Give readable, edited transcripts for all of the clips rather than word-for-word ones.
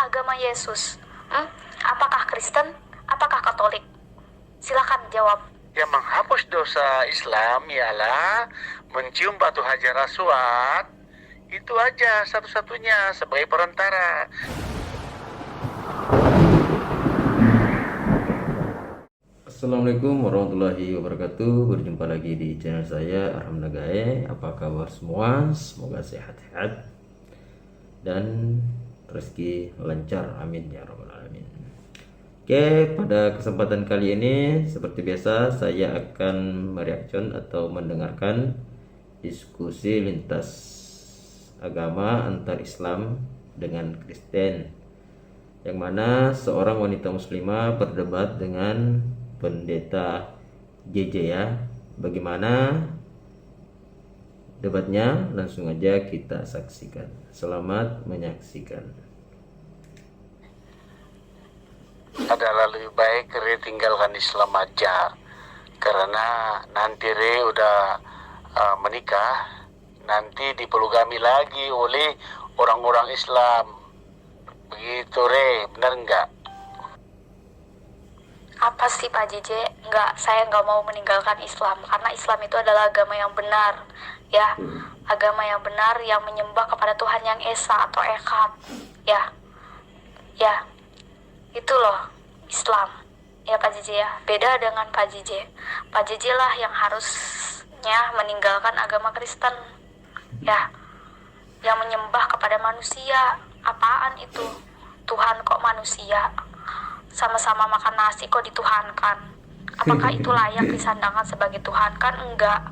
Apakah agama Yesus? Apakah Kristen? Apakah Katolik? Silakan jawab. Yang menghapus dosa Islam ialah mencium batu hajar aswad. Itu aja satu-satunya sebagai perantara. Assalamualaikum warahmatullahi wabarakatuh. Berjumpa lagi di channel saya Arham Nagae. Apa kabar semua? Semoga sehat-sehat dan rezeki lancar, amin ya rabbal alamin. Oke, pada kesempatan kali ini seperti biasa saya akan mereaction atau mendengarkan diskusi lintas agama antar Islam dengan Kristen, yang mana seorang wanita muslimah berdebat dengan pendeta JJ ya. Bagaimana debatnya? Langsung aja kita saksikan. Selamat menyaksikan. Adalah lebih baik Re tinggalkan Islam aja, karena nanti Re udah menikah, nanti dipolugami lagi oleh orang-orang Islam. Begitu Re, benar nggak? Apa sih Pak JJ? Saya nggak mau meninggalkan Islam, karena Islam itu adalah agama yang benar, ya. Agama yang benar yang menyembah kepada Tuhan yang Esa atau Echad, ya. Itu loh Islam, ya Pak JJ ya. Beda dengan Pak JJ. Pak JJ lah yang harusnya meninggalkan agama Kristen, ya. Yang menyembah kepada manusia. Apaan itu? Tuhan kok manusia? Sama-sama makan nasi kok dituhankan. Apakah itu layak disandangkan sebagai Tuhan? Kan enggak.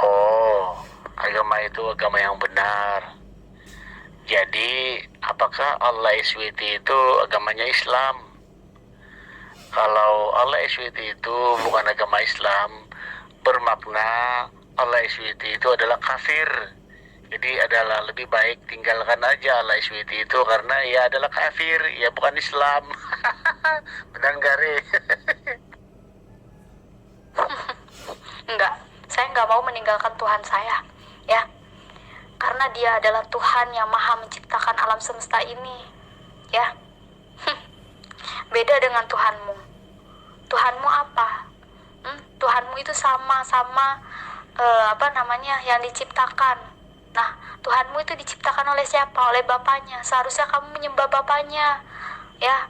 Oh, agama itu agama yang benar. Jadi, apakah Allah SWT itu agamanya Islam? Kalau Allah SWT itu bukan agama Islam, bermakna Allah SWT itu adalah kafir. Jadi adalah lebih baik tinggalkan aja Allah SWT itu, karena ia adalah kafir, ia bukan Islam. Benar nggak Re? Enggak, saya enggak mau meninggalkan Tuhan saya, ya. Karena dia adalah Tuhan yang maha menciptakan alam semesta ini, ya. Beda dengan Tuhanmu. Tuhanmu apa? Tuhanmu itu sama-sama yang diciptakan. Nah, Tuhanmu itu diciptakan oleh siapa? Oleh Bapaknya. Seharusnya kamu menyembah Bapaknya, ya,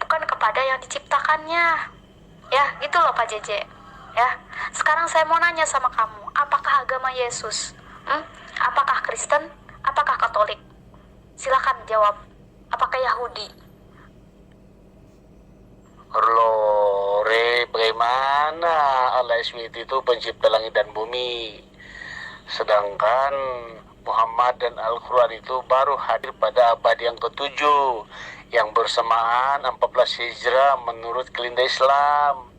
bukan kepada yang diciptakannya, ya. Gitu loh Pak JJ, ya. Sekarang saya mau nanya sama kamu, apakah agama Yesus? Apakah Kristen? Apakah Katolik? Silakan jawab. Apakah Yahudi? Loh, Re, bagaimana Allah SWT itu pencipta langit dan bumi, sedangkan Muhammad dan Al-Quran itu baru hadir pada abad yang ke-7, yang bersamaan 14 Hijrah menurut kalender Islam.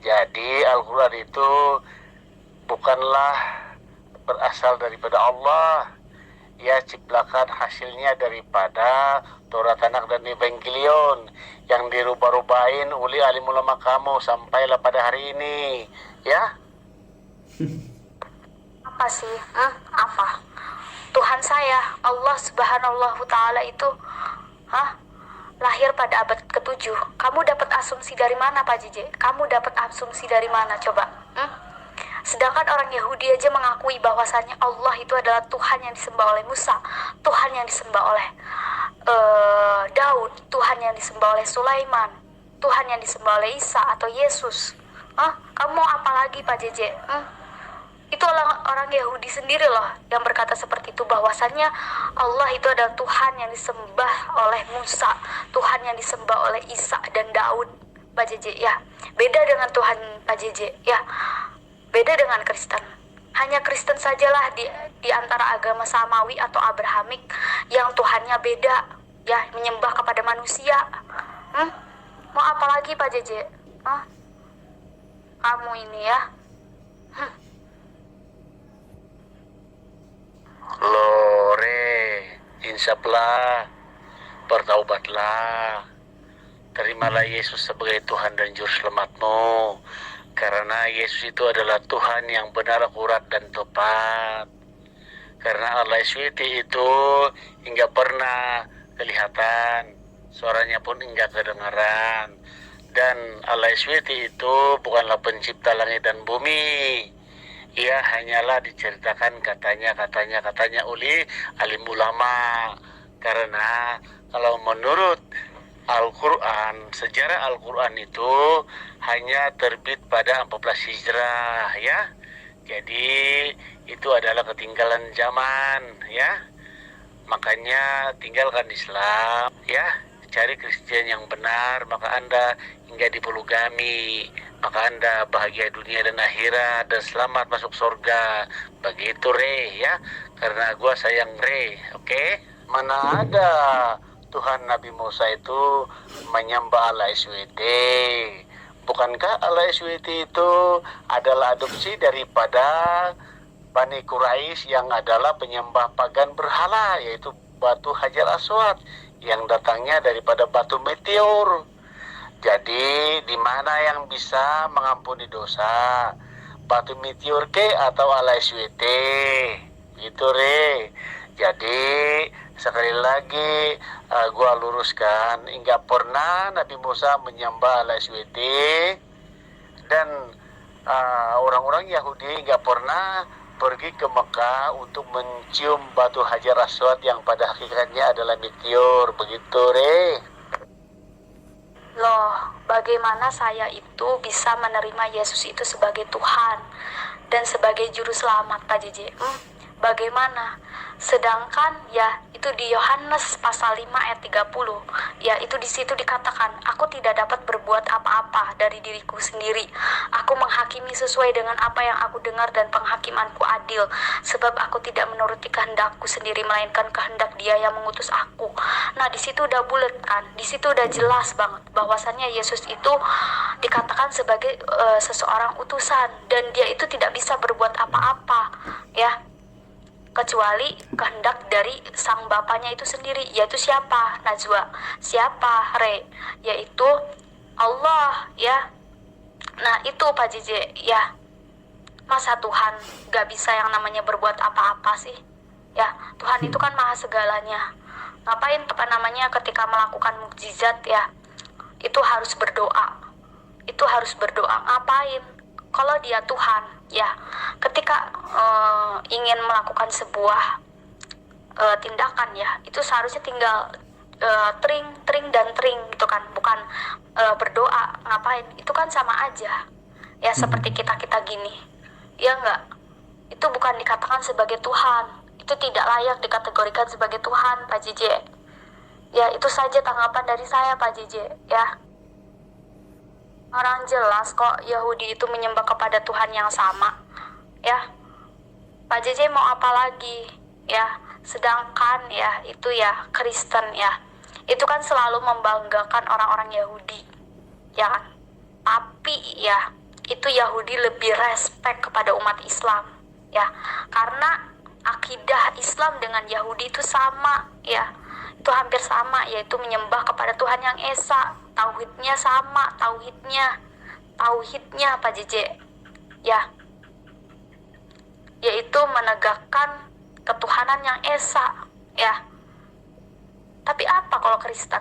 Jadi Al-Quran itu bukanlah berasal daripada Allah, ia ciptakan hasilnya daripada Taurat Tanak dan Evangelion yang dirubah-rubahin oleh alim ulama kamu sampailah pada hari ini, ya. Apa sih? Apa? Tuhan saya, Allah Subhanahu Ta'ala itu lahir pada abad ke-7. Kamu dapat asumsi dari mana Pak JJ? Kamu dapat asumsi dari mana coba? Sedangkan orang Yahudi aja mengakui bahwasannya Allah itu adalah Tuhan yang disembah oleh Musa, Tuhan yang disembah oleh Daud, Tuhan yang disembah oleh Sulaiman, Tuhan yang disembah oleh Isa atau Yesus. Kamu mau apa lagi Pak JJ? Itu orang Yahudi sendiri loh yang berkata seperti itu, bahwasannya Allah itu adalah Tuhan yang disembah oleh Musa, Tuhan yang disembah oleh Isa dan Daud, Pak JJ ya. Beda dengan Tuhan Pak JJ ya. Beda dengan Kristen. Hanya Kristen sajalah di antara agama Samawi atau Abrahamik yang Tuhannya beda, ya, menyembah kepada manusia. Mau apa lagi Pak JJ? Kamu ini ya. Lore, insaplah, bertaubatlah, terimalah Yesus sebagai Tuhan dan Juru Selamatmu, karena Yesus itu adalah Tuhan yang benar, akurat, dan tepat. Karena Allah SWT itu hingga pernah kelihatan, suaranya pun hingga kedengaran. Dan Allah SWT itu bukanlah pencipta langit dan bumi. Ia hanyalah diceritakan katanya oleh alim ulama. Karena kalau menurut Al-Quran, sejarah Al-Quran itu hanya terbit pada 14 Hijrah ya. Jadi itu adalah ketinggalan zaman ya. Makanya tinggalkan Islam ya. Cari Kristen yang benar, maka Anda hingga dipolugami, maka Anda bahagia dunia dan akhirat dan selamat masuk surga. Begitu Re ya. Karena gua sayang Re, oke? Mana ada Tuhan Nabi Musa itu menyembah Allah SWT. Bukankah Allah SWT itu adalah adopsi daripada Bani Quraisy yang adalah penyembah pagan berhala, yaitu batu Hajar Aswad yang datangnya daripada batu meteor. Jadi di mana yang bisa mengampuni dosa? Batu meteor ke atau Allah SWT? Gitu Re. Jadi sekali lagi gua luruskan, enggak pernah Nabi Musa menyembah Allah SWT, dan orang-orang Yahudi enggak pernah pergi ke Mekah untuk mencium batu Hajar Aswad yang pada hakikatnya adalah meteor. Begitu Re. Loh, bagaimana saya itu bisa menerima Yesus itu sebagai Tuhan dan sebagai juru selamat, Pak JJ? Bagaimana? Sedangkan ya itu di Yohanes pasal 5 ayat 30, ya itu di situ dikatakan, aku tidak dapat berbuat apa-apa dari diriku sendiri. Aku menghakimi sesuai dengan apa yang aku dengar dan penghakimanku adil, sebab aku tidak menuruti kehendakku sendiri melainkan kehendak Dia yang mengutus aku. Nah, di situ udah bulat kan? Di situ udah jelas banget bahwasannya Yesus itu dikatakan sebagai seseorang utusan, dan Dia itu tidak bisa berbuat apa-apa, ya, kecuali kehendak dari sang bapaknya itu sendiri, yaitu siapa Najwa, siapa Re, yaitu Allah ya. Nah itu Pak JJ ya, masa Tuhan gak bisa yang namanya berbuat apa-apa sih ya? Tuhan itu kan maha segalanya. Ngapain ketika melakukan mukjizat ya, itu harus berdoa, ngapain kalau Dia Tuhan ya? Ketika ingin melakukan sebuah tindakan ya, itu seharusnya tinggal tring gitu kan, bukan berdoa. Ngapain? Itu kan sama aja ya, seperti kita gini ya enggak? Itu bukan dikatakan sebagai Tuhan, itu tidak layak dikategorikan sebagai Tuhan, Pak JJ ya. Itu saja tanggapan dari saya, Pak JJ ya. Orang jelas kok Yahudi itu menyembah kepada Tuhan yang sama ya. Pak JJ mau apa lagi ya? Sedangkan ya itu ya Kristen ya, itu kan selalu membanggakan orang-orang Yahudi ya kan? Tapi ya itu Yahudi lebih respect kepada umat Islam ya, karena akidah Islam dengan Yahudi itu sama ya, itu hampir sama, yaitu menyembah kepada Tuhan yang Esa. Tauhidnya sama, tauhidnya Pak JJ ya, yaitu menegakkan ketuhanan yang Esa ya. Tapi apa kalau Kristen?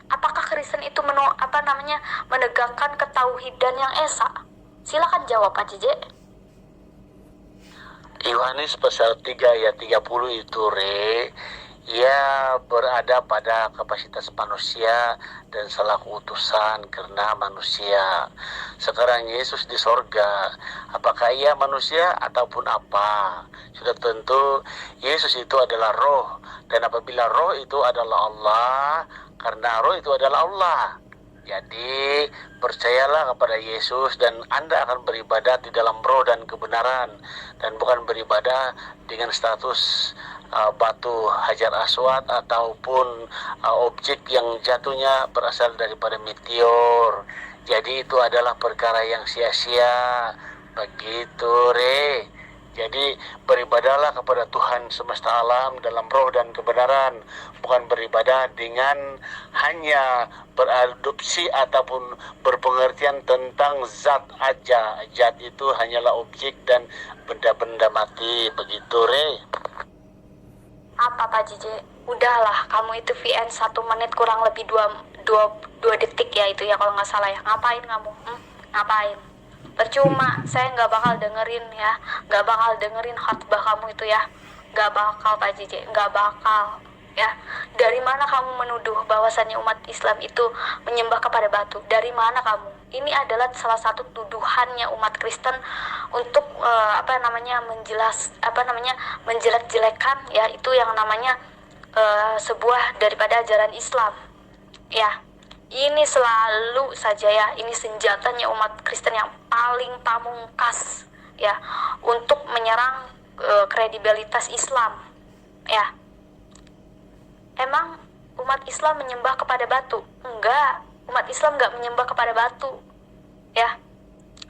Apakah Kristen itu menegakkan ketauhidan yang Esa? Silakan jawab Pak JJ. Yohanes pasal 3 ayat 30 itu Re, ia berada pada kapasitas manusia dan selaku utusan karena manusia. Sekarang Yesus di sorga, apakah ia manusia ataupun apa? Sudah tentu Yesus itu adalah roh, dan apabila roh itu adalah Allah, karena roh itu adalah Allah. Jadi percayalah kepada Yesus dan Anda akan beribadah di dalam roh dan kebenaran, dan bukan beribadah dengan status batu Hajar Aswad ataupun objek yang jatuhnya berasal daripada meteor. Jadi itu adalah perkara yang sia-sia. Begitu Re. Jadi beribadahlah kepada Tuhan semesta alam dalam roh dan kebenaran, bukan beribadah dengan hanya beradopsi ataupun berpengertian tentang zat aja. Zat itu hanyalah objek dan benda-benda mati. Begitu Re. apa Pak JJ? Udahlah, kamu itu VN 1 menit kurang lebih 2 detik ya itu ya kalau nggak salah ya. Ngapain kamu? Ngapain? Percuma, saya nggak bakal dengerin ya. Nggak bakal dengerin khotbah kamu itu ya. Nggak bakal Pak JJ, nggak bakal. Ya, dari mana kamu menuduh bahwasannya umat Islam itu menyembah kepada batu? Dari mana kamu? Ini adalah salah satu tuduhannya umat Kristen untuk menjelek-jelekan ya itu yang namanya sebuah daripada ajaran Islam. Ya, ini selalu saja ya, ini senjatanya umat Kristen yang paling pamungkas ya untuk menyerang kredibilitas Islam. Ya. Emang umat Islam menyembah kepada batu? Enggak, umat Islam enggak menyembah kepada batu. Ya.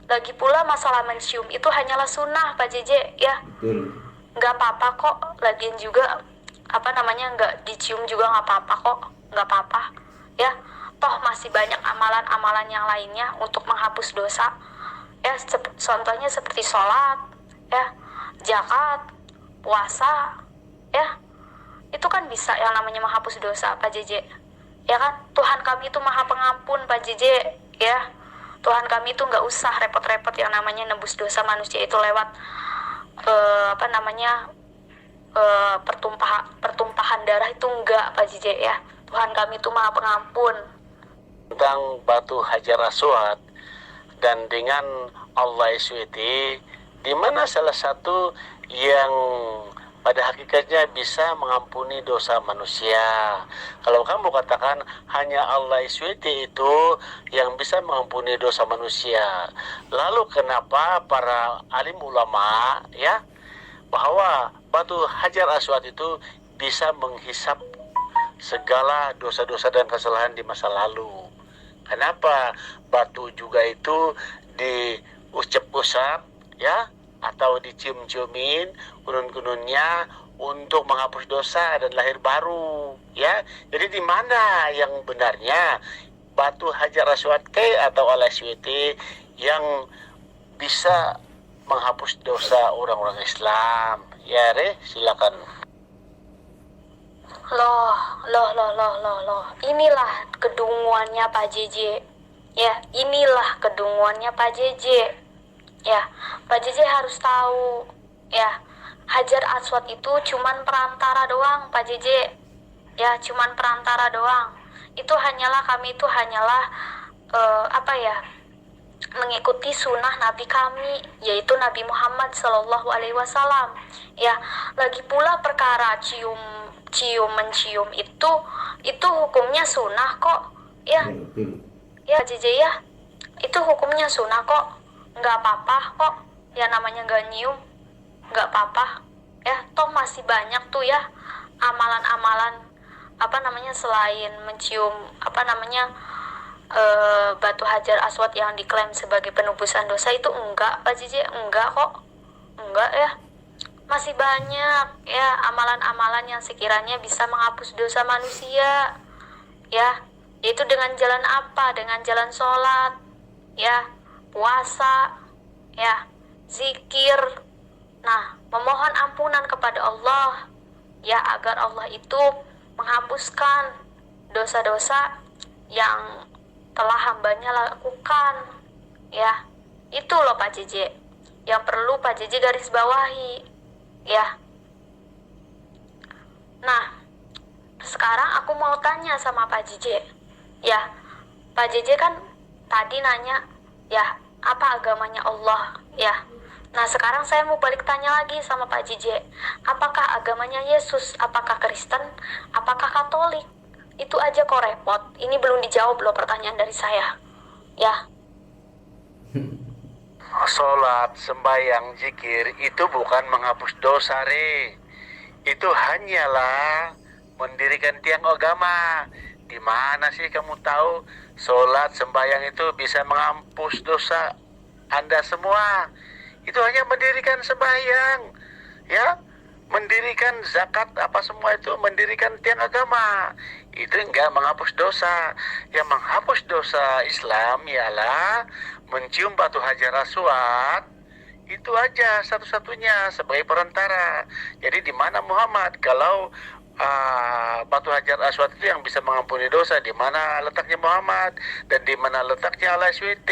Lagi pula masalah mencium itu hanyalah sunnah Pak JJ ya. Betul. Enggak apa-apa kok. Lagian juga enggak dicium juga enggak apa-apa kok. Enggak apa-apa. Ya. Toh masih banyak amalan-amalan yang lainnya untuk menghapus dosa. Ya, contohnya seperti sholat, ya, zakat, puasa, ya. Itu kan bisa yang namanya menghapus dosa Pak JJ. Ya kan? Tuhan kami itu Maha Pengampun Pak JJ, ya. Tuhan kami itu nggak usah repot-repot yang namanya nebus dosa manusia itu lewat pertumpahan darah itu enggak Pak JJ ya. Tuhan kami itu Maha Pengampun. Tentang batu Hajar Aswad dan dengan Allah SWT, di mana salah satu yang pada hakikatnya bisa mengampuni dosa manusia. Kalau kamu katakan hanya Allah SWT itu yang bisa mengampuni dosa manusia, lalu kenapa para alim ulama ya bahwa batu Hajar Aswad itu bisa menghisap segala dosa-dosa dan kesalahan di masa lalu? Kenapa batu juga itu diusap-usap ya, atau dicium-ciumin kunun-kununnya untuk menghapus dosa dan lahir baru ya? Jadi di mana yang benarnya batu Hajar Aswad atau Al-SWT yang bisa menghapus dosa orang-orang Islam? Ya silakan. Loh. Inilah kedunguannya Pak JJ. Ya, inilah kedunguannya Pak JJ. Ya, Pak JJ harus tahu ya, Hajar Aswad itu cuman perantara doang Pak JJ. Ya, cuman perantara doang. Kami itu hanyalah mengikuti sunnah Nabi kami, yaitu Nabi Muhammad SAW. Ya, lagi pula perkara mencium itu hukumnya sunnah kok. Ya, ya JJ ya, itu hukumnya sunnah kok. Nggak apa-apa kok. Ya namanya nggak nyium, nggak apa-apa. Ya, toh masih banyak tuh ya amalan-amalan selain mencium batu Hajar Aswad yang diklaim sebagai penebusan dosa itu enggak Pak JJ, enggak kok. Enggak ya. Masih banyak ya amalan-amalan yang sekiranya bisa menghapus dosa manusia. Ya, yaitu dengan jalan apa? Dengan jalan sholat, ya, puasa, ya, zikir. Nah, memohon ampunan kepada Allah ya, agar Allah itu menghapuskan dosa-dosa yang telah hambanya lakukan ya. Itu loh Pak JJ yang perlu Pak JJ garis bawahi ya. Nah, sekarang aku mau tanya sama Pak JJ ya. Pak JJ kan tadi nanya ya, apa agamanya Allah ya. Nah, sekarang saya mau balik tanya lagi sama Pak JJ, apakah agamanya Yesus, apakah Kristen, apakah Katolik? Itu aja kok repot. Ini belum dijawab loh pertanyaan dari saya. Ya. Sholat, sembahyang, zikir itu bukan menghapus dosa, Itu hanyalah mendirikan tiang agama. Di mana sih kamu tahu sholat, sembahyang itu bisa menghapus dosa Anda semua? Itu hanya mendirikan sembahyang, ya, mendirikan zakat, apa semua itu mendirikan tiang agama. Itu enggak menghapus dosa. Yang menghapus dosa Islam ialah mencium batu Hajar Aswad. Itu aja satu-satunya sebagai perantara. Jadi di mana Muhammad? Kalau batu hajar aswad itu yang bisa mengampuni dosa. Di mana letaknya Muhammad dan di mana letaknya Al-SWT.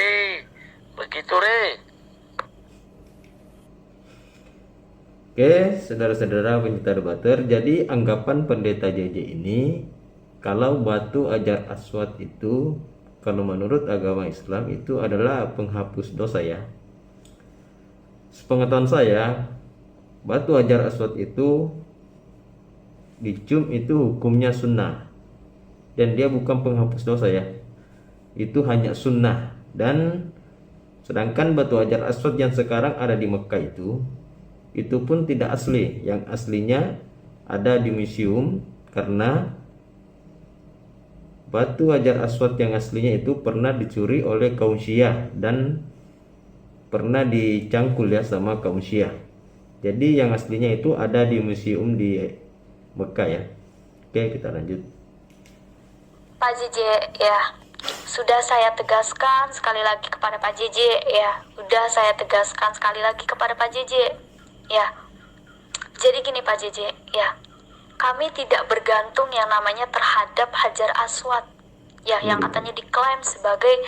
Begitu, Re. Oke, saudara-saudara pencinta debater, jadi anggapan pendeta JJ ini, kalau batu hajar aswad itu, kalau menurut agama Islam itu adalah penghapus dosa ya. Sepengetahuan saya, batu hajar aswad itu dicium itu hukumnya sunnah, dan dia bukan penghapus dosa ya, itu hanya sunnah. Dan sedangkan batu hajar aswad yang sekarang ada di Mekah itu pun tidak asli. Yang aslinya ada di museum, karena batu hajar aswad yang aslinya itu pernah dicuri oleh kaum Syiah dan pernah dicangkul ya sama kaum Syiah. Jadi yang aslinya itu ada di museum di Mekah ya. Oke, kita lanjut. Pak JJ, ya, sudah saya tegaskan sekali lagi kepada Pak JJ, ya, sudah saya tegaskan sekali lagi kepada Pak JJ, ya. Jadi gini Pak JJ, ya, kami tidak bergantung yang namanya terhadap Hajar Aswad, ya, yang katanya diklaim sebagai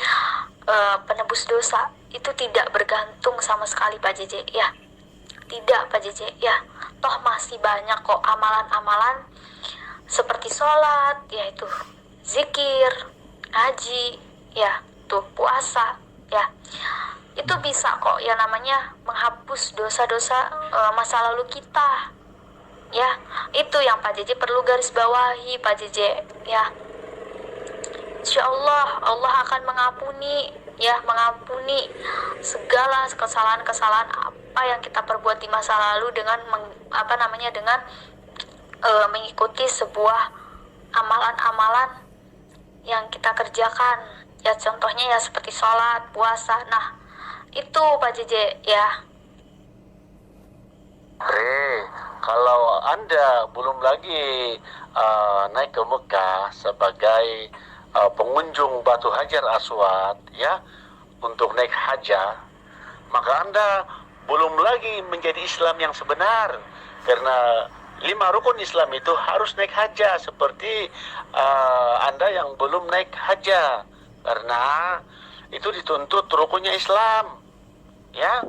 penebus dosa. Itu tidak bergantung sama sekali Pak JJ, ya. Tidak Pak JJ, ya. Toh masih banyak kok amalan-amalan seperti sholat, yaitu zikir, haji, ya, tuh puasa, ya. Itu bisa kok yang namanya menghapus dosa-dosa masa lalu kita. Ya, itu yang Pak JJ perlu garis bawahi Pak JJ, ya. Insya Allah, Allah akan mengampuni, ya, mengampuni segala kesalahan-kesalahan apa yang kita perbuat di masa lalu dengan dengan mengikuti sebuah amalan-amalan yang kita kerjakan. Ya, contohnya ya seperti sholat, puasa. Nah, itu Pak JJ, ya. Re, kalau Anda belum lagi naik ke Mekah sebagai pengunjung batu hajar aswad, ya, untuk naik haja, maka Anda belum lagi menjadi Islam yang sebenar. Karena 5 rukun Islam itu harus naik haja, seperti Anda yang belum naik haja, karena itu dituntut rukunnya Islam, ya.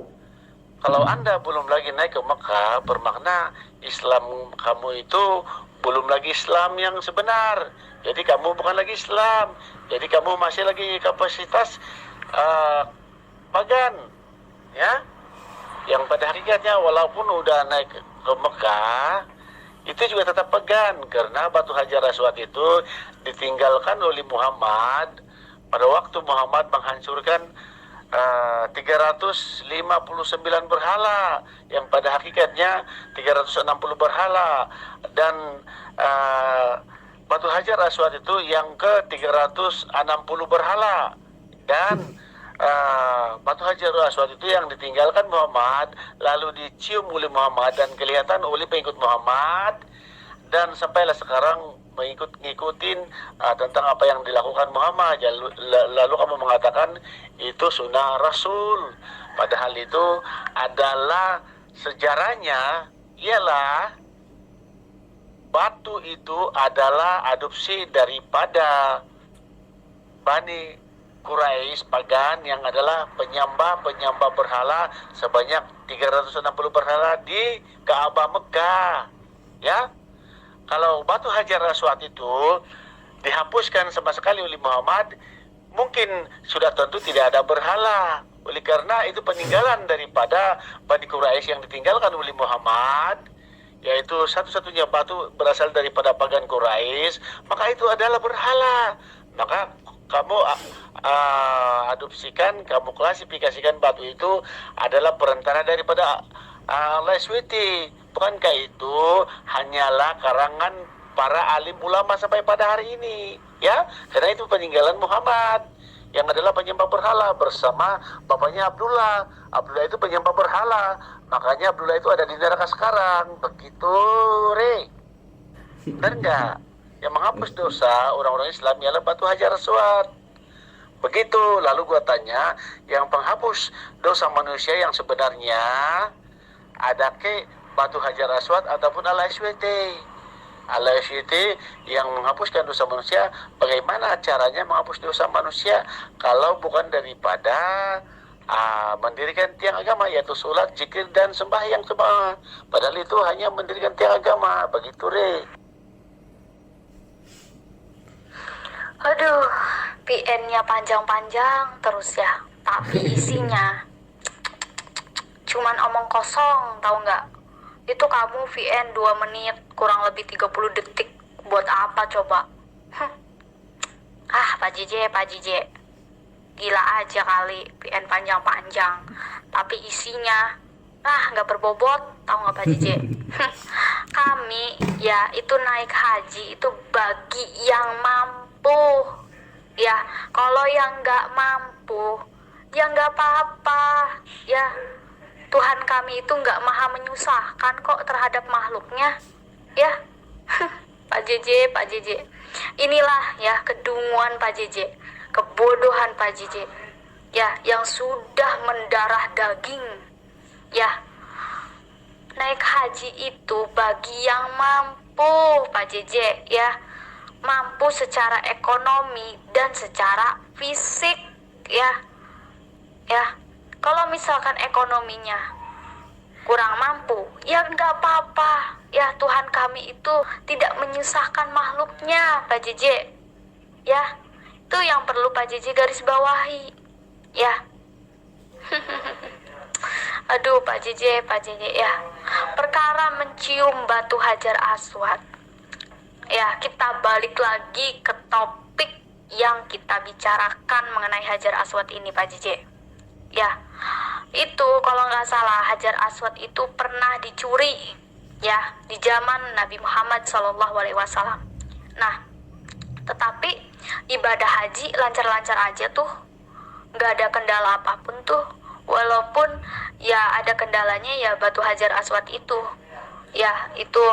Kalau Anda belum lagi naik ke Mekah, bermakna Islam kamu itu belum lagi Islam yang sebenar. Jadi kamu bukan lagi Islam. Jadi kamu masih lagi kapasitas pagan, ya. Yang pada hakikatnya walaupun udah naik ke Mekah, itu juga tetap pagan, karena batu hajar aswad itu ditinggalkan oleh Muhammad pada waktu Muhammad menghancurkan 359 berhala, yang pada hakikatnya 360 berhala, dan batu hajar aswad itu yang ke 360 berhala. Dan batu hajar aswad itu yang ditinggalkan Muhammad, lalu dicium oleh Muhammad dan kelihatan oleh pengikut Muhammad, dan sampailah sekarang ngikutin tentang apa yang dilakukan Muhammad. Lalu kamu mengatakan itu sunnah Rasul, padahal itu adalah sejarahnya ialah batu itu adalah adopsi daripada Bani Quraisy pagan yang adalah penyembah berhala sebanyak 360 berhala di Ka'bah Mekah, ya. Kalau batu hajar aswad itu dihapuskan sama sekali oleh Muhammad, mungkin sudah tentu tidak ada berhala. Oleh karena itu peninggalan daripada Bani Quraisy yang ditinggalkan oleh Muhammad, yaitu satu-satunya batu berasal daripada pagan Quraisy, maka itu adalah berhala. Maka kamu adopsikan, kamu klasifikasikan batu itu adalah perantara daripada Al-SWT. Bukankah itu hanyalah karangan para alim ulama sampai pada hari ini, ya? Karena itu peninggalan Muhammad yang adalah penyembah berhala bersama bapaknya Abdullah. Abdullah itu penyembah berhala, makanya Abdullah itu ada di neraka sekarang. Begitu, Re. Benar enggak? Yang menghapus dosa orang-orang Islam ialah batu hajar aswad. Begitu. Lalu gua tanya, yang penghapus dosa manusia yang sebenarnya ada ke batu hajar aswad ataupun Al-SWT? Allah SWT yang menghapuskan dosa manusia, bagaimana caranya menghapus dosa manusia kalau bukan daripada mendirikan tiang agama, yaitu sholat, zikir, dan sembahyang semua. Padahal itu hanya mendirikan tiang agama. Begitu, Re. Aduh, PN-nya panjang-panjang terus ya. Tapi isinya cuman omong kosong, tahu nggak? Itu kamu VN 2 menit, kurang lebih 30 detik. Buat apa coba? Pak JJ. Gila aja kali, VN panjang-panjang. Tapi isinya, nggak berbobot, tahu nggak Pak JJ? Kami, ya itu naik haji, itu bagi yang mampu. Ya, kalau yang nggak mampu, ya nggak apa-apa. Ya, Tuhan kami itu nggak maha menyusahkan kok terhadap makhluknya, ya. Pak JJ, inilah ya kedunguan Pak JJ, kebodohan Pak JJ, ya, yang sudah mendarah daging, ya. Naik haji itu bagi yang mampu Pak JJ, ya, mampu secara ekonomi dan secara fisik, ya. Kalau misalkan ekonominya kurang mampu, ya nggak apa-apa. Ya, Tuhan kami itu tidak menyusahkan makhluknya, Pak JJ. Ya, itu yang perlu Pak JJ garis bawahi. Ya. Aduh, Pak JJ, ya. Perkara mencium batu Hajar Aswad. Ya, kita balik lagi ke topik yang kita bicarakan mengenai Hajar Aswad ini, Pak JJ. Ya, itu kalau nggak salah Hajar Aswad itu pernah dicuri, ya, di zaman Nabi Muhammad SAW. Nah, tetapi ibadah haji lancar-lancar aja tuh, nggak ada kendala apapun tuh. Walaupun ya ada kendalanya, ya batu Hajar Aswad itu, ya itu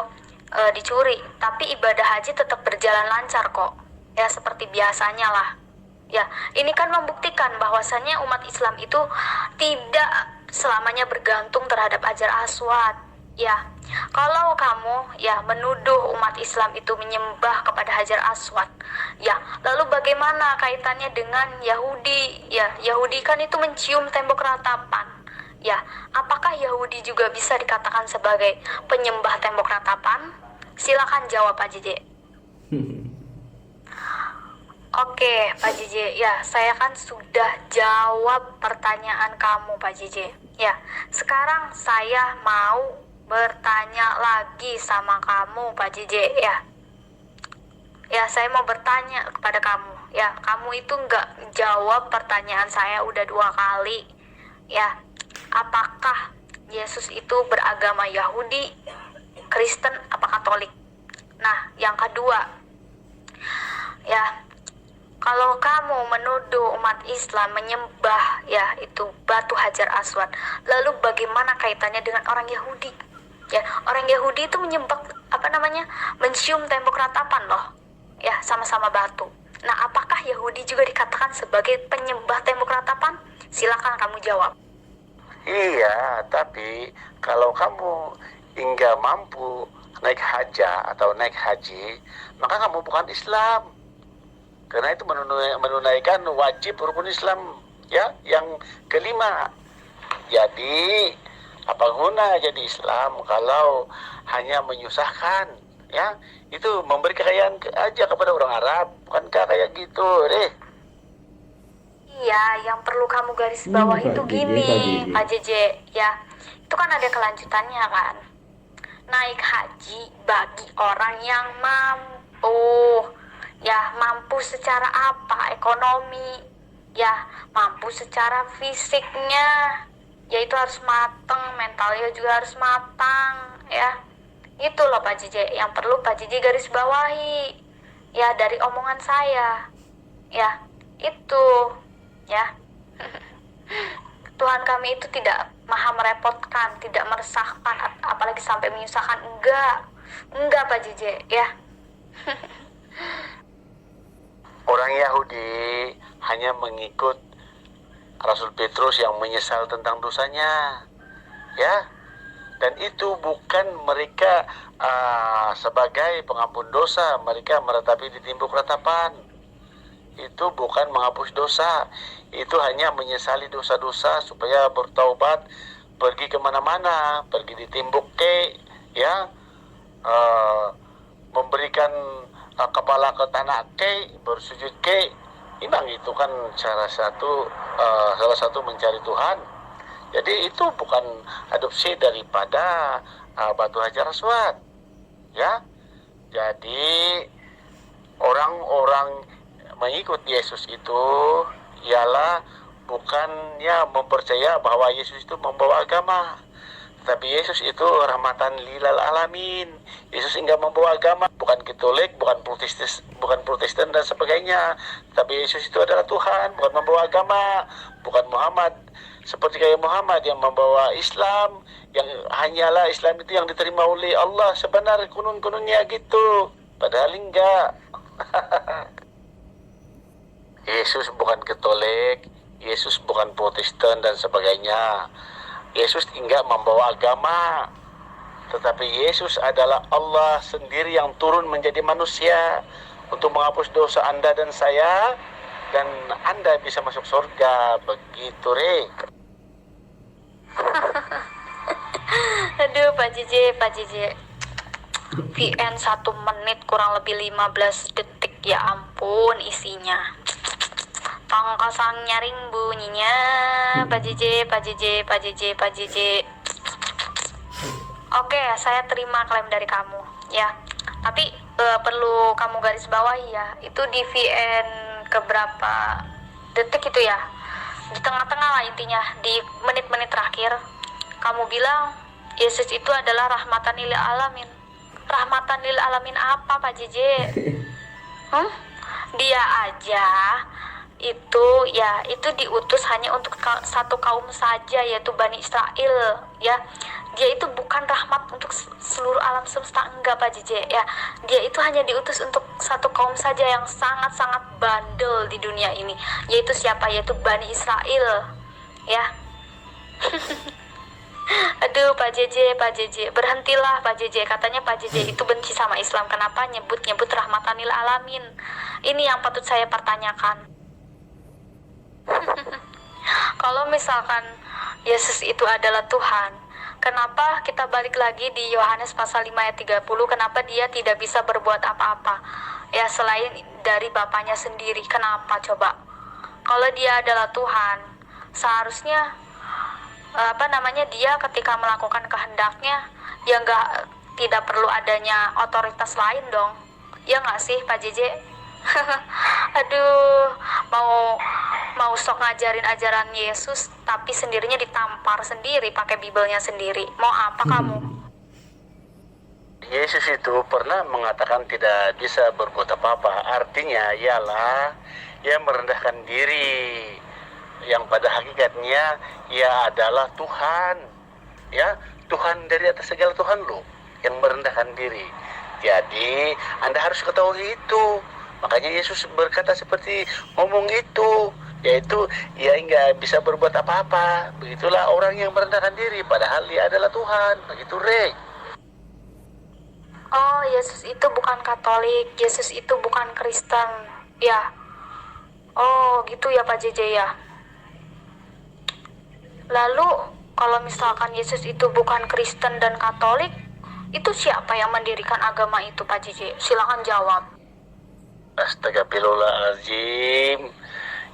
dicuri, tapi ibadah haji tetap berjalan lancar kok, ya seperti biasanya lah. Ya, ini kan membuktikan bahwasannya umat Islam itu tidak selamanya bergantung terhadap Hajar Aswad. Ya, kalau kamu ya menuduh umat Islam itu menyembah kepada Hajar Aswad, ya, lalu bagaimana kaitannya dengan Yahudi? Ya, Yahudi kan itu mencium tembok ratapan. Ya, apakah Yahudi juga bisa dikatakan sebagai penyembah tembok ratapan? Silakan jawab Pak JJ. Oke, Pak JJ, ya saya kan sudah jawab pertanyaan kamu, Pak JJ. Ya, sekarang saya mau bertanya lagi sama kamu, Pak JJ, ya. Ya, saya mau bertanya kepada kamu. Ya, kamu itu nggak jawab pertanyaan saya udah 2 kali. Ya, apakah Yesus itu beragama Yahudi, Kristen, apa Katolik? Nah, yang kedua, ya, kalau kamu menuduh umat Islam menyembah ya itu batu Hajar Aswad, lalu bagaimana kaitannya dengan orang Yahudi? Ya, orang Yahudi itu menyembah mencium tembok ratapan loh. Ya, sama-sama batu. Nah, apakah Yahudi juga dikatakan sebagai penyembah tembok ratapan? Silakan kamu jawab. Iya, tapi kalau kamu hingga mampu naik haja atau naik haji, maka kamu bukan Islam. Karena itu menunaikan wajib rukun Islam, ya, yang kelima. Jadi apa guna jadi Islam kalau hanya menyusahkan, ya? Itu memberi kekayaan aja kepada orang Arab, bukankah kayak gitu, deh? Iya, yang perlu kamu garis bawah itu gini, Pak JJ, ya. Itu kan ada kelanjutannya kan. Naik haji bagi orang yang mampu. Ya, mampu secara apa? Ekonomi. Ya, mampu secara fisiknya. Ya, itu harus mateng, mentalnya juga harus matang, ya. Itu loh Pak JJ, yang perlu Pak JJ garis bawahi. Ya, dari omongan saya. Ya, itu. Ya. Tuhan kami itu tidak maha merepotkan, tidak meresahkan, apalagi sampai menyusahkan. Enggak Pak JJ, ya. Orang Yahudi hanya mengikut Rasul Petrus yang menyesal tentang dosanya, ya. Dan itu bukan mereka sebagai pengampun dosa, mereka meratapi di timbuk ratapan. Itu bukan menghapus dosa, itu hanya menyesali dosa-dosa supaya bertaubat, pergi kemana-mana, pergi di timbuk ke, ya, memberikan kepala ke tanah ke, bersujud ke. Memang itu kan salah satu mencari Tuhan. Jadi itu bukan adopsi daripada batu hajar aswad, ya. Jadi orang-orang mengikut Yesus itu ialah bukannya mempercaya bahwa Yesus itu membawa agama, tetapi Yesus itu rahmatan lilal alamin. Yesus enggak membawa agama, bukan Katolik, bukan Protestan dan sebagainya. Tapi Yesus itu adalah Tuhan, bukan membawa agama, bukan Muhammad. Seperti kayak Muhammad yang membawa Islam, yang hanyalah Islam itu yang diterima oleh Allah. Sebenarnya kunun-kununnya gitu, padahal enggak. Yesus bukan Katolik, Yesus bukan Protestan dan sebagainya. Yesus enggak membawa agama, tetapi Yesus adalah Allah sendiri yang turun menjadi manusia untuk menghapus dosa Anda dan saya, dan Anda bisa masuk surga. Begitu, Re. Aduh, Pak JJ. VN 1 menit kurang lebih 15 detik. Ya ampun isinya. Tongkosang nyaring bunyinya. Pak JJ. Oke, saya terima klaim dari kamu, ya. Tapi perlu kamu garis bawahi ya. Itu di VN keberapa detik itu ya? Di tengah-tengah lah intinya, di menit-menit terakhir kamu bilang Yesus itu adalah rahmatan lil alamin. Rahmatan lil alamin apa, Pak JJ? Dia aja itu diutus hanya untuk satu kaum saja, yaitu Bani Israel, ya. Dia itu bukan rahmat untuk seluruh alam semesta, enggak, Pak JJ, ya. Dia itu hanya diutus untuk satu kaum saja yang sangat-sangat bandel di dunia ini, yaitu siapa? Yaitu Bani Israel, ya. Aduh, Pak JJ, berhentilah Pak JJ. Katanya Pak JJ itu benci sama Islam. Kenapa nyebut rahmatan lil alamin? Ini yang patut saya pertanyakan. Kalau misalkan Yesus itu adalah Tuhan, kenapa kita balik lagi di Yohanes pasal 5 ayat 30, kenapa dia tidak bisa berbuat apa-apa ya selain dari Bapaknya sendiri? Kenapa coba? Kalau dia adalah Tuhan, seharusnya dia ketika melakukan kehendaknya ya tidak perlu adanya otoritas lain dong, ya nggak sih, Pak JJ? Aduh, mau sok ngajarin ajaran Yesus tapi sendirinya ditampar sendiri pakai Bibelnya sendiri. Mau apa kamu? Yesus itu pernah mengatakan tidak bisa berbuat apa-apa. Artinya ialah ia merendahkan diri, yang pada hakikatnya ia adalah Tuhan, ya, Tuhan dari atas segala Tuhan loh, yang merendahkan diri. Jadi Anda harus ketahui itu. Makanya Yesus berkata seperti ngomong itu, yaitu ia nggak bisa berbuat apa-apa. Begitulah orang yang merendahkan diri, padahal dia adalah Tuhan. Begitu, Re. Oh, Yesus itu bukan Katolik, Yesus itu bukan Kristen, ya. Oh, gitu ya, Pak JJ, ya. Lalu kalau misalkan Yesus itu bukan Kristen dan Katolik, itu siapa yang mendirikan agama itu, Pak JJ? Silakan jawab. Astagfirullahaladzim.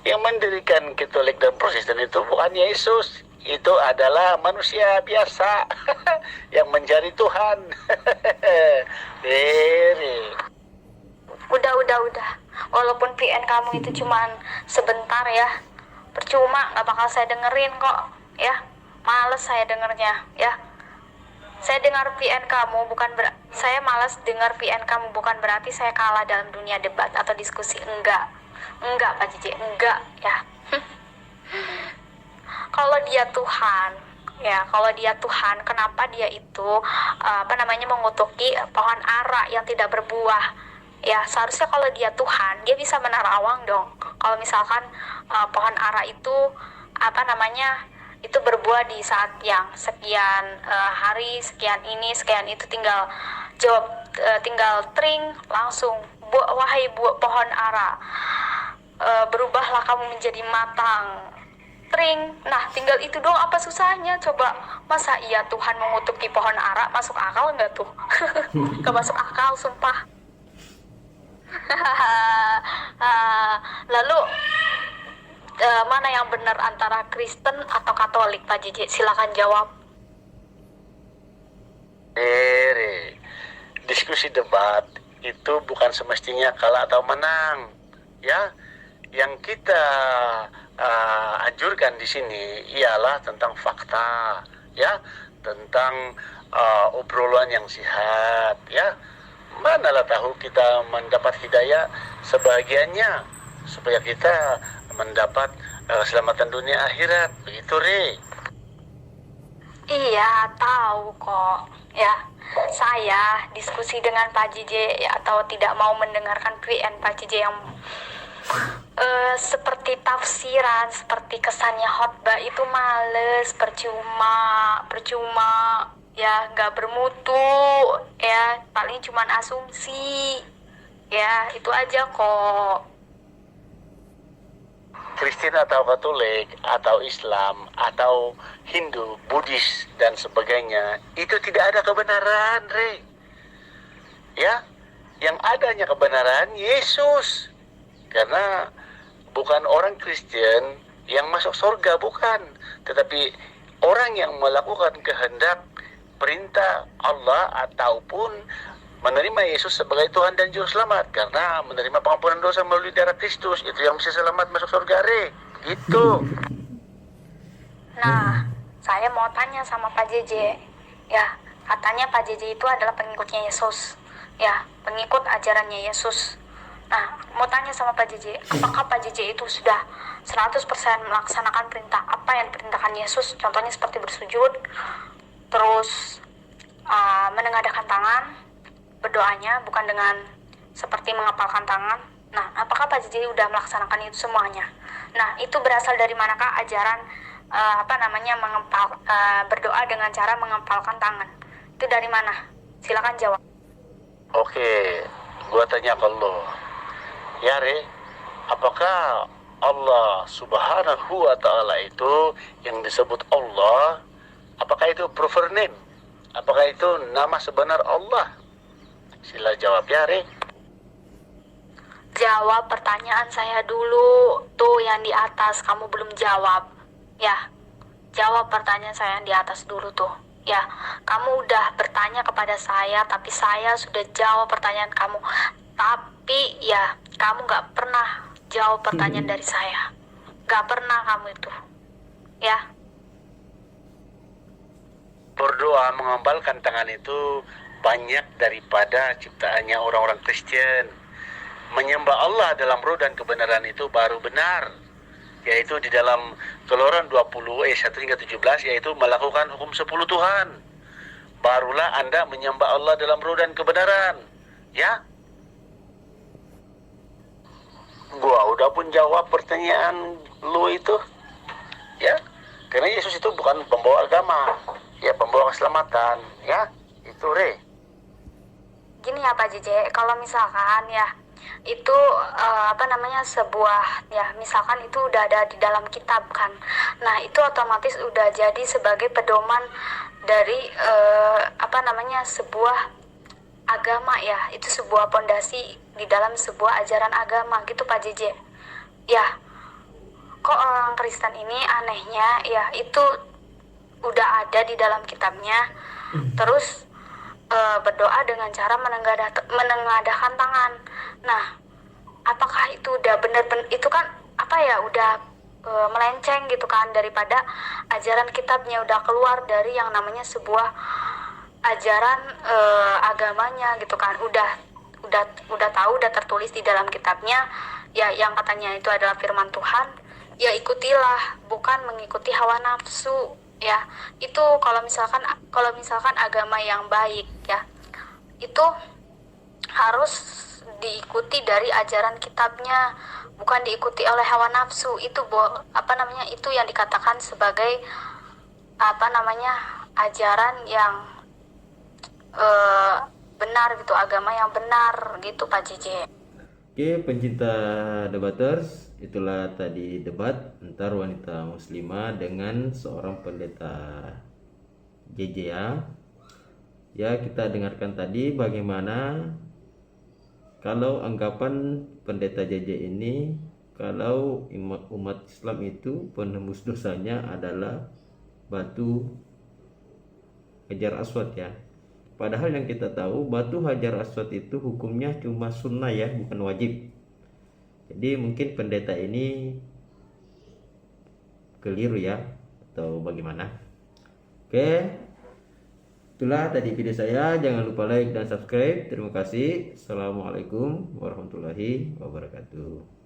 Yang mendirikan Katolik dan Protestan itu bukan Yesus. Itu adalah manusia biasa yang mencari Tuhan. Udah. Walaupun VN kamu itu cuman sebentar ya, percuma, nggak bakal saya dengerin kok, ya. Males saya dengernya, ya. Saya dengar VN kamu saya malas dengar VN kamu, bukan berarti saya kalah dalam dunia debat atau diskusi. Enggak Pak JJ, enggak, ya. Kalau dia Tuhan, kenapa dia itu mengutuki pohon ara yang tidak berbuah? Ya, seharusnya kalau dia Tuhan, dia bisa menerawang dong. Kalau misalkan pohon ara itu itu berbuah di saat yang sekian hari, sekian ini, sekian itu, tinggal jawab, tinggal tring langsung, wahai pohon ara, berubahlah kamu menjadi matang, tring. Nah, tinggal itu doang, apa susahnya coba? Masa iya Tuhan mengutuki pohon ara? Masuk akal nggak tuh? Gak masuk akal, sumpah. Lalu mana yang benar antara Kristen atau Katolik, Pak JJ? Silakan jawab. Diskusi debat itu bukan semestinya kalah atau menang, ya. Yang kita anjurkan di sini ialah tentang fakta, ya, tentang obrolan yang sehat, ya. Manalah tahu kita mendapat hidayah sebagiannya supaya kita mendapat keselamatan dunia akhirat, begitu, Re. Iya, tahu kok. Ya, saya diskusi dengan Pak JJ atau tidak mau mendengarkan PN Pak JJ yang seperti tafsiran, seperti kesannya khotbah itu males, percuma, ya, nggak bermutu, ya, paling cuman asumsi, ya, itu aja kok. Kristen atau Katolik atau Islam atau Hindu, Buddhis dan sebagainya, itu tidak ada kebenaran, Re. Ya, yang adanya kebenaran Yesus. Karena bukan orang Kristen yang masuk surga, bukan, tetapi orang yang melakukan kehendak perintah Allah ataupun menerima Yesus sebagai Tuhan dan Juru Selamat, karena menerima pengampunan dosa melalui darah Kristus, itu yang bisa selamat masuk surga, Re. Gitu. Nah, saya mau tanya sama Pak JJ, ya, katanya Pak JJ itu adalah pengikutnya Yesus, ya, pengikut ajarannya Yesus. Nah, mau tanya sama Pak JJ, apakah Pak JJ itu sudah 100% melaksanakan perintah apa yang diperintahkan Yesus? Contohnya seperti bersujud, terus menengadahkan tangan, berdoanya bukan dengan seperti mengepalkan tangan. Nah, apakah Pak JJ udah melaksanakan itu semuanya? Nah, itu berasal dari manakah ajaran berdoa dengan cara mengepalkan tangan? Itu dari mana? Silakan jawab. Oke, gua tanya ke lo. Ya, Re, apakah Allah Subhanahu wa Ta'ala itu yang disebut Allah, apakah itu proper name? Apakah itu nama sebenar Allah? Sila jawab, ya, Re. Jawab pertanyaan saya dulu. Tuh yang di atas, kamu belum jawab. Ya, jawab pertanyaan saya yang di atas dulu tuh. Ya, kamu udah bertanya kepada saya, tapi saya sudah jawab pertanyaan kamu. Tapi ya, kamu gak pernah jawab pertanyaan dari saya. Gak pernah kamu itu. Ya. Berdoa mengembalikan tangan itu banyak daripada ciptaannya orang-orang Kristen. Menyembah Allah dalam roh dan kebenaran itu baru benar, yaitu di dalam Keluaran 20 ayat 1 hingga 17, yaitu melakukan hukum 10 Tuhan. Barulah Anda menyembah Allah dalam roh dan kebenaran, ya. Gua udah pun jawab pertanyaan lu itu, ya. Karena Yesus itu bukan pembawa agama, ya, pembawa keselamatan, ya. Itu, Re. Gini ya Pak JJ, kalau misalkan ya itu sebuah, ya, misalkan itu udah ada di dalam kitab kan, nah itu otomatis udah jadi sebagai pedoman dari sebuah agama, ya, itu sebuah pondasi di dalam sebuah ajaran agama gitu Pak JJ. Ya, kok orang Kristen ini anehnya ya itu udah ada di dalam kitabnya, terus berdoa dengan cara menengadahkan tangan. Nah, apakah itu udah benar-benar, itu kan udah melenceng gitu kan daripada ajaran kitabnya, udah keluar dari yang namanya sebuah ajaran agamanya gitu kan, udah tahu, udah tertulis di dalam kitabnya, ya, yang katanya itu adalah firman Tuhan, ya ikutilah, bukan mengikuti hawa nafsu, ya. Itu kalau misalkan agama yang baik, ya, itu harus diikuti dari ajaran kitabnya, bukan diikuti oleh hawa nafsu. Itu itu yang dikatakan sebagai ajaran yang benar gitu, agama yang benar gitu Pak JJ. Oke, pencinta debaters, itulah tadi debat antar wanita muslimah dengan seorang pendeta JJ ya. Ya, kita dengarkan tadi bagaimana kalau anggapan pendeta JJ ini, kalau umat Islam itu penembus dosanya adalah batu Hajar Aswad ya. Padahal yang kita tahu batu Hajar Aswad itu hukumnya cuma sunnah ya, bukan wajib. Jadi mungkin pendeta ini keliru ya, atau bagaimana. Oke, itulah tadi video saya. Jangan lupa like dan subscribe. Terima kasih. Assalamualaikum warahmatullahi wabarakatuh.